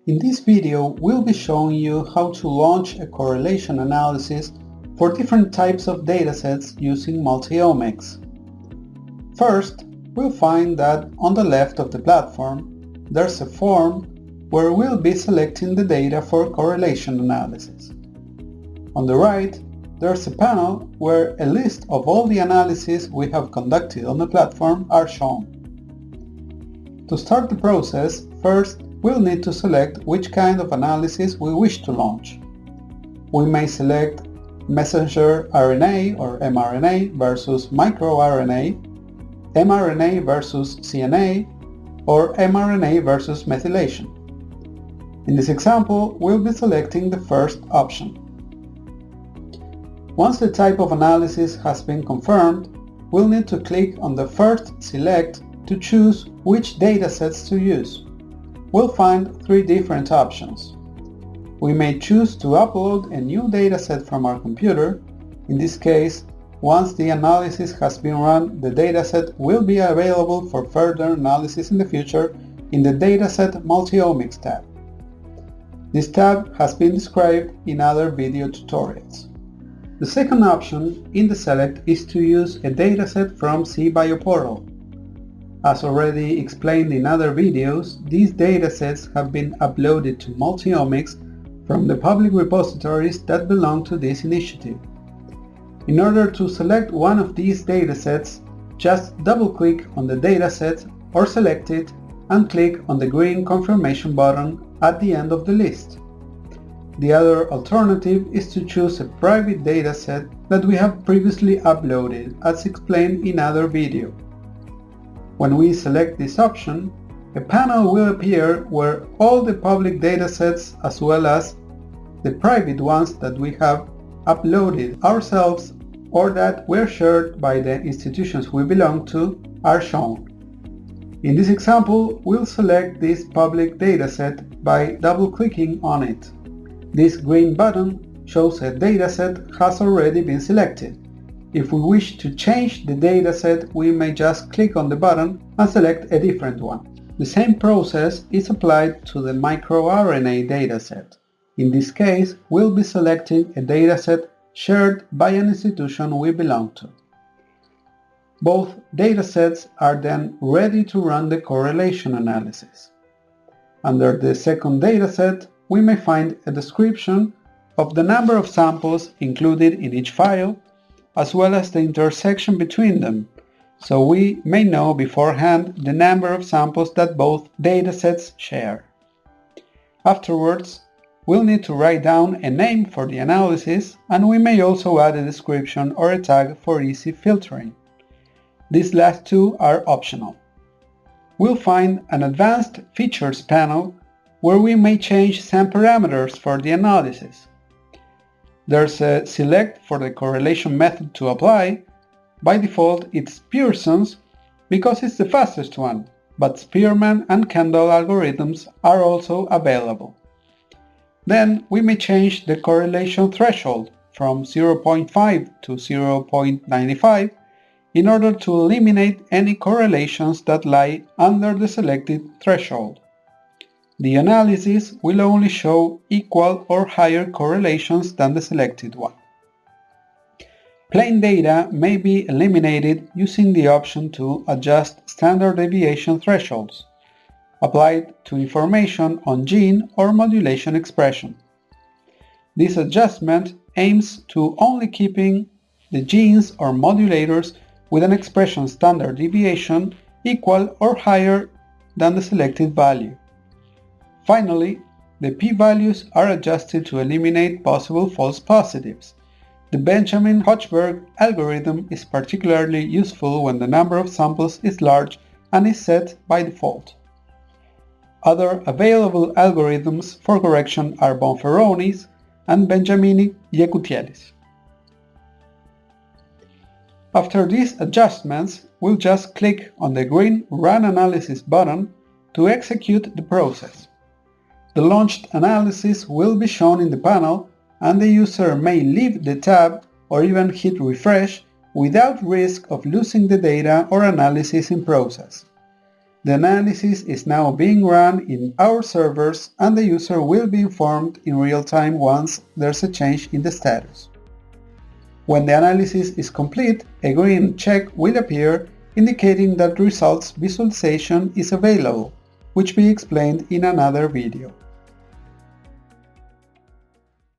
In this video, we'll be showing you how to launch a correlation analysis for different types of datasets using Multiomix. First, we'll find that on the left of the platform, there's a form where we'll be selecting the data for correlation analysis. On the right, there's a panel where a list of all the analyses we have conducted on the platform are shown. To start the process, first we'll need to select which kind of analysis we wish to launch. We may select messenger RNA or mRNA versus microRNA, mRNA versus CNA, or mRNA versus methylation. In this example, we'll be selecting the first option. Once the type of analysis has been confirmed, we'll need to click on the first select to choose which datasets to use. We'll find three different options. We may choose to upload a new dataset from our computer. In this case, once the analysis has been run, the dataset will be available for further analysis in the future in the Dataset Multiomics tab. This tab has been described in other video tutorials. The second option in the select is to use a dataset from cBioportal. As already explained in other videos, these datasets have been uploaded to Multiomix from the public repositories that belong to this initiative. In order to select one of these datasets, just double-click on the dataset or select it and click on the green confirmation button at the end of the list. The other alternative is to choose a private dataset that we have previously uploaded, as explained in other video. When we select this option, a panel will appear where all the public datasets as well as the private ones that we have uploaded ourselves or that were shared by the institutions we belong to are shown. In this example, we'll select this public dataset by double-clicking on it. This green button shows a dataset has already been selected. If we wish to change the dataset, we may just click on the button and select a different one. The same process is applied to the microRNA dataset. In this case, we'll be selecting a dataset shared by an institution we belong to. Both datasets are then ready to run the correlation analysis. Under the second dataset, we may find a description of the number of samples included in each file, as well as the intersection between them, so we may know beforehand the number of samples that both datasets share. Afterwards, we'll need to write down a name for the analysis, and we may also add a description or a tag for easy filtering. These last two are optional. We'll find an advanced features panel where we may change some parameters for the analysis. There's a select for the correlation method to apply. By default, it's Pearson's because it's the fastest one, but Spearman and Kendall algorithms are also available. Then we may change the correlation threshold from 0.5 to 0.95 in order to eliminate any correlations that lie under the selected threshold. The analysis will only show equal or higher correlations than the selected one. Plain data may be eliminated using the option to adjust standard deviation thresholds, applied to information on gene or modulation expression. This adjustment aims to only keeping the genes or modulators with an expression standard deviation equal or higher than the selected value. Finally, the p-values are adjusted to eliminate possible false positives. The Benjamin-Hochberg algorithm is particularly useful when the number of samples is large and is set by default. Other available algorithms for correction are Bonferroni's and Benjamini-Yekutiel's. After these adjustments, we'll just click on the green Run Analysis button to execute the process. The launched analysis will be shown in the panel, and the user may leave the tab or even hit refresh without risk of losing the data or analysis in process. The analysis is now being run in our servers and the user will be informed in real time once there's a change in the status. When the analysis is complete, a green check will appear indicating that results visualization is available, which we explained in another video.